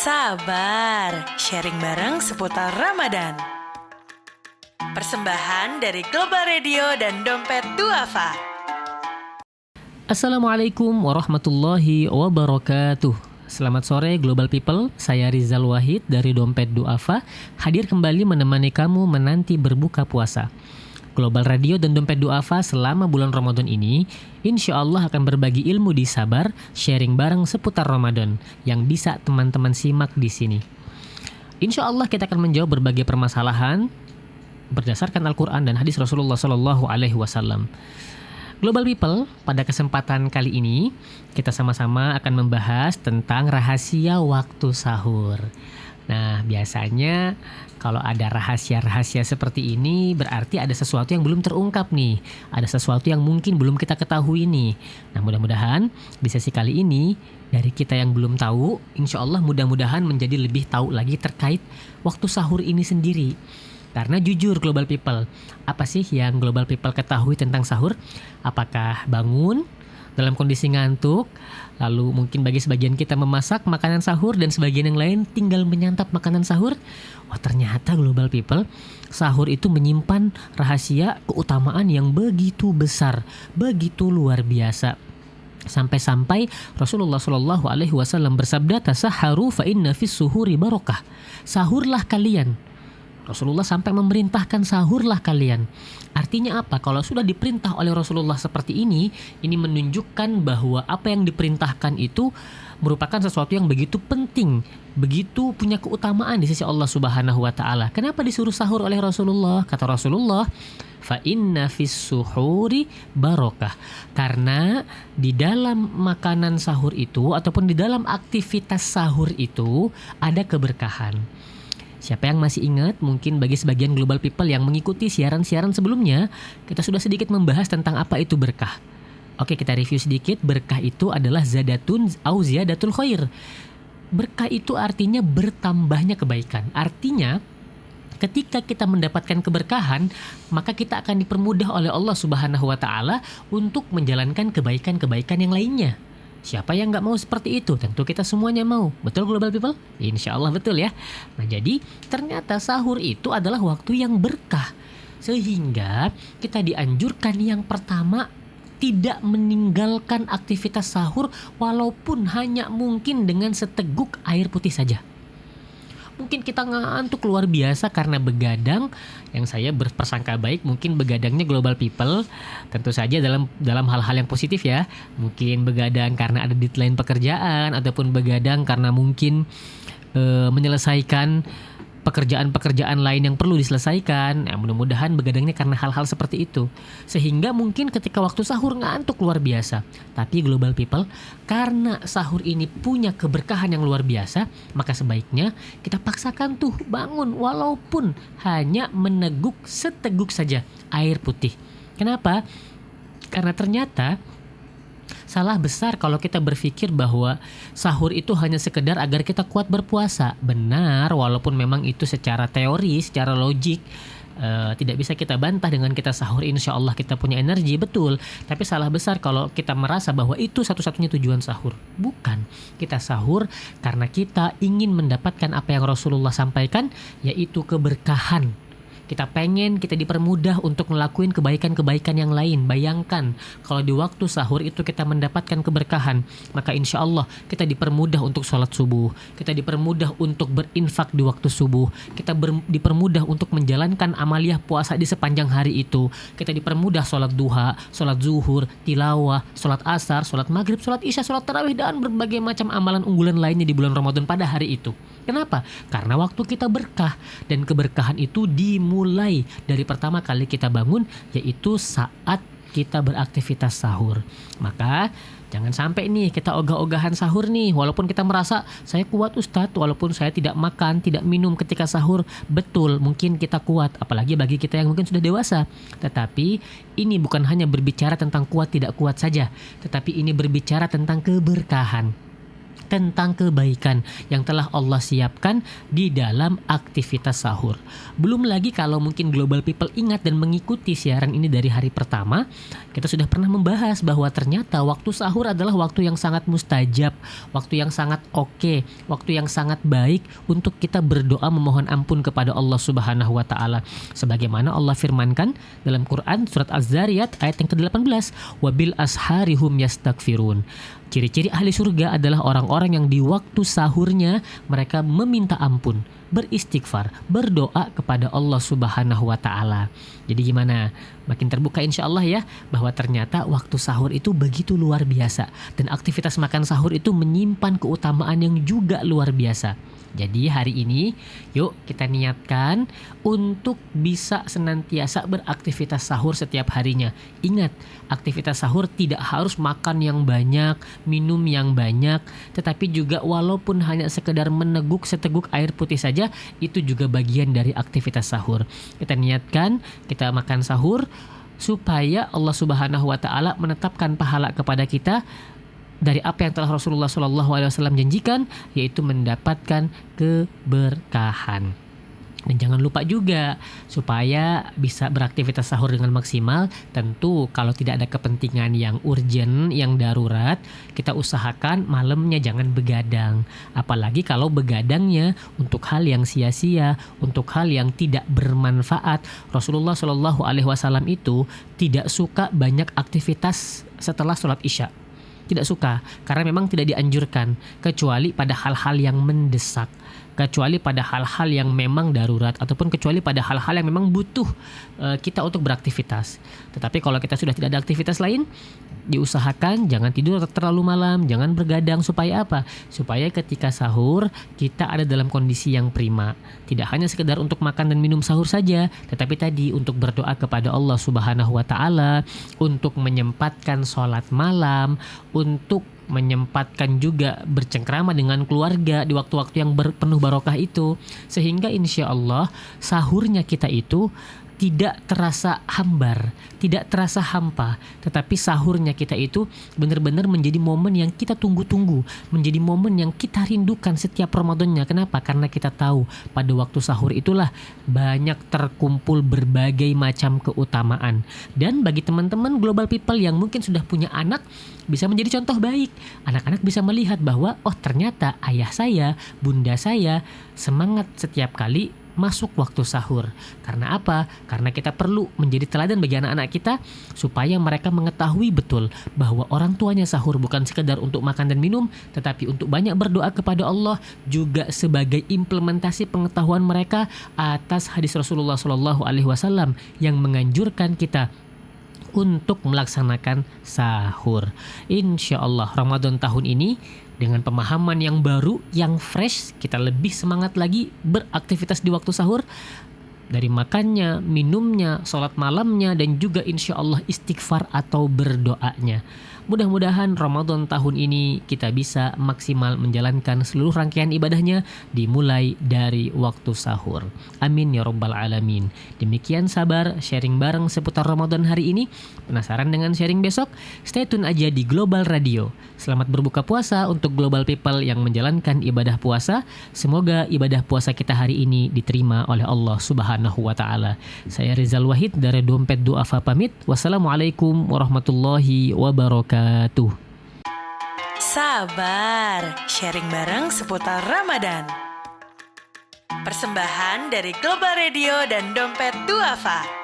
Sabar, sharing bareng seputar Ramadan. Persembahan dari Global Radio dan Dompet Duafa. Assalamualaikum warahmatullahi wabarakatuh. Selamat sore Global People, saya Rizal Wahid dari Dompet Duafa, hadir kembali menemani kamu menanti berbuka puasa. Global Radio dan Dompet Duafa selama bulan Ramadan ini, insya Allah akan berbagi ilmu di Sabar, sharing bareng seputar Ramadan yang bisa teman-teman simak di sini. Insya Allah kita akan menjawab berbagai permasalahan berdasarkan Al-Quran dan hadis Rasulullah SAW. Global People, pada kesempatan kali ini kita sama-sama akan membahas tentang rahasia waktu sahur. Nah, biasanya kalau ada rahasia-rahasia seperti ini berarti ada sesuatu yang belum terungkap nih. Ada sesuatu yang mungkin belum kita ketahui nih. Nah, mudah-mudahan di sesi kali ini dari kita yang belum tahu, insya Allah mudah-mudahan menjadi lebih tahu lagi terkait waktu sahur ini sendiri. Karena jujur Global People, apa sih yang Global People ketahui tentang sahur? Apakah bangun dalam kondisi ngantuk, lalu mungkin bagi sebagian kita memasak makanan sahur dan sebagian yang lain tinggal menyantap makanan sahur? Wah, ternyata Global People, sahur itu menyimpan rahasia keutamaan yang begitu besar, begitu luar biasa. Sampai-sampai Rasulullah SAW bersabda, "Tasaharu fa inna fis suhuri barokah." Sahurlah kalian. Rasulullah sampai memerintahkan sahurlah kalian. Artinya apa? Kalau sudah diperintah oleh Rasulullah seperti ini menunjukkan bahwa apa yang diperintahkan itu merupakan sesuatu yang begitu penting, begitu punya keutamaan di sisi Allah Subhanahu wa taala. Kenapa disuruh sahur oleh Rasulullah? Kata Rasulullah, fa inna fis suhuri barokah. Karena di dalam makanan sahur itu ataupun di dalam aktivitas sahur itu ada keberkahan. Siapa yang masih ingat, mungkin bagi sebagian Global People yang mengikuti siaran-siaran sebelumnya, kita sudah sedikit membahas tentang apa itu berkah. Oke, kita review sedikit. Berkah itu adalah zadatun au ziyadatul khair. Berkah itu artinya bertambahnya kebaikan. Artinya, ketika kita mendapatkan keberkahan, maka kita akan dipermudah oleh Allah Subhanahu wa taala untuk menjalankan kebaikan-kebaikan yang lainnya. Siapa yang gak mau seperti itu? Tentu kita semuanya mau. Betul Global People? Insya Allah betul ya. Nah, jadi ternyata sahur itu adalah waktu yang berkah. Sehingga kita dianjurkan yang pertama tidak meninggalkan aktivitas sahur walaupun hanya mungkin dengan seteguk air putih saja. Mungkin kita ngantuk luar biasa karena begadang, yang saya berpersangka baik mungkin begadangnya Global People tentu saja dalam hal-hal yang positif ya. Mungkin begadang karena ada deadline pekerjaan ataupun begadang karena mungkin menyelesaikan pekerjaan-pekerjaan lain yang perlu diselesaikan. Nah, mudah-mudahan begadangnya karena hal-hal seperti itu. Sehingga mungkin ketika waktu sahur ngantuk luar biasa. Tapi Global People, karena sahur ini punya keberkahan yang luar biasa, maka sebaiknya kita paksakan tuh bangun walaupun hanya meneguk seteguk saja air putih. Kenapa? Karena ternyata salah besar kalau kita berpikir bahwa sahur itu hanya sekedar agar kita kuat berpuasa. Benar, walaupun memang itu secara teori, secara logik tidak bisa kita bantah dengan kita sahur insya Allah kita punya energi, betul. Tapi salah besar kalau kita merasa bahwa itu satu-satunya tujuan sahur. Bukan, kita sahur karena kita ingin mendapatkan apa yang Rasulullah sampaikan, yaitu keberkahan. Kita pengen kita dipermudah untuk ngelakuin kebaikan-kebaikan yang lain. Bayangkan kalau di waktu sahur itu kita mendapatkan keberkahan, maka insya Allah kita dipermudah untuk sholat subuh, kita dipermudah untuk berinfak di waktu subuh, kita dipermudah untuk menjalankan amaliyah puasa di sepanjang hari itu, kita dipermudah sholat duha, sholat zuhur, tilawah, sholat asar, sholat maghrib, sholat isya, sholat tarawih, dan berbagai macam amalan unggulan lainnya di bulan Ramadan pada hari itu. Kenapa? Karena waktu kita berkah, dan keberkahan itu dimulai dari pertama kali kita bangun, yaitu saat kita beraktivitas sahur. Maka jangan sampai nih kita ogah-ogahan sahur nih, walaupun kita merasa saya kuat Ustadz, walaupun saya tidak makan, tidak minum ketika sahur. Betul, mungkin kita kuat, apalagi bagi kita yang mungkin sudah dewasa. Tetapi ini bukan hanya berbicara tentang kuat tidak kuat saja, tetapi ini berbicara tentang keberkahan. tentang kebaikan yang telah Allah siapkan di dalam aktivitas sahur. Belum lagi kalau mungkin global people ingat dan mengikuti siaran ini dari hari pertama, kita sudah pernah membahas bahwa ternyata waktu sahur adalah waktu yang sangat mustajab, waktu yang sangat oke, waktu yang sangat baik untuk kita berdoa memohon ampun kepada Allah Subhanahu wa taala. Sebagaimana Allah firmankan dalam Quran surat Az-Zariyat ayat yang ke-18, wabil asharihum yastaghfirun. Ciri-ciri ahli surga adalah orang-orang yang di waktu sahurnya mereka meminta ampun, beristighfar, berdoa kepada Allah Subhanahu wa taala. Jadi gimana? Makin terbuka insya Allah ya bahwa ternyata waktu sahur itu begitu luar biasa dan aktivitas makan sahur itu menyimpan keutamaan yang juga luar biasa. Jadi hari ini yuk kita niatkan untuk bisa senantiasa beraktivitas sahur setiap harinya. Ingat, aktivitas sahur tidak harus makan yang banyak, minum yang banyak, tetapi juga walaupun hanya sekedar meneguk seteguk air putih saja, itu juga bagian dari aktivitas sahur. Kita niatkan, kita makan sahur supaya Allah Subhanahu wa taala menetapkan pahala kepada kita dari apa yang telah Rasulullah SAW janjikan, yaitu mendapatkan keberkahan. Dan jangan lupa juga supaya bisa beraktivitas sahur dengan maksimal, tentu kalau tidak ada kepentingan yang urgent, yang darurat, kita usahakan malamnya jangan begadang. Apalagi kalau begadangnya untuk hal yang sia-sia, untuk hal yang tidak bermanfaat. Rasulullah SAW itu tidak suka banyak aktivitas setelah sholat isya. Tidak suka, karena memang tidak dianjurkan kecuali pada hal-hal yang mendesak, kecuali pada hal-hal yang memang darurat, ataupun kecuali pada hal-hal yang memang butuh kita untuk beraktivitas. Tetapi kalau kita sudah tidak ada aktivitas lain, diusahakan jangan tidur terlalu malam, jangan bergadang. Supaya apa? Supaya ketika sahur kita ada dalam kondisi yang prima. Tidak hanya sekedar untuk makan dan minum sahur saja, tetapi tadi untuk berdoa kepada Allah Subhanahu wa taala, untuk menyempatkan sholat malam, untuk menyempatkan juga bercengkrama dengan keluarga di waktu-waktu yang penuh barokah itu, sehingga insya Allah sahurnya kita itu tidak terasa hambar, tidak terasa hampa, tetapi sahurnya kita itu benar-benar menjadi momen yang kita tunggu-tunggu, menjadi momen yang kita rindukan setiap Ramadannya. Kenapa? Karena kita tahu pada waktu sahur itulah banyak terkumpul berbagai macam keutamaan. Dan bagi teman-teman global people yang mungkin sudah punya anak, bisa menjadi contoh baik. Anak-anak bisa melihat bahwa oh ternyata ayah saya, bunda saya semangat setiap kali masuk waktu sahur. Karena apa? Karena kita perlu menjadi teladan bagi anak-anak kita supaya mereka mengetahui betul bahwa orang tuanya sahur bukan sekedar untuk makan dan minum, tetapi untuk banyak berdoa kepada Allah, juga sebagai implementasi pengetahuan mereka atas hadis Rasulullah SAW yang menganjurkan kita untuk melaksanakan sahur. Insya Allah Ramadan tahun ini dengan pemahaman yang baru, yang fresh, kita lebih semangat lagi beraktivitas di waktu sahur. Dari makannya, minumnya, sholat malamnya, dan juga insya Allah istighfar atau berdoanya. Mudah-mudahan Ramadan tahun ini kita bisa maksimal menjalankan seluruh rangkaian ibadahnya dimulai dari waktu sahur. Amin ya rabbal alamin. Demikian sabar sharing bareng seputar Ramadan hari ini. Penasaran dengan sharing besok? Stay tune aja di Global Radio. Selamat berbuka puasa untuk global people yang menjalankan ibadah puasa. Semoga ibadah puasa kita hari ini diterima oleh Allah Subhanahu wa taala. Saya Rizal Wahid dari Dompet Duafa pamit. Wassalamualaikum warahmatullahi wabarakatuh. Sabar, sharing bareng seputar Ramadan. Persembahan dari Global Radio dan Dompet Duafa.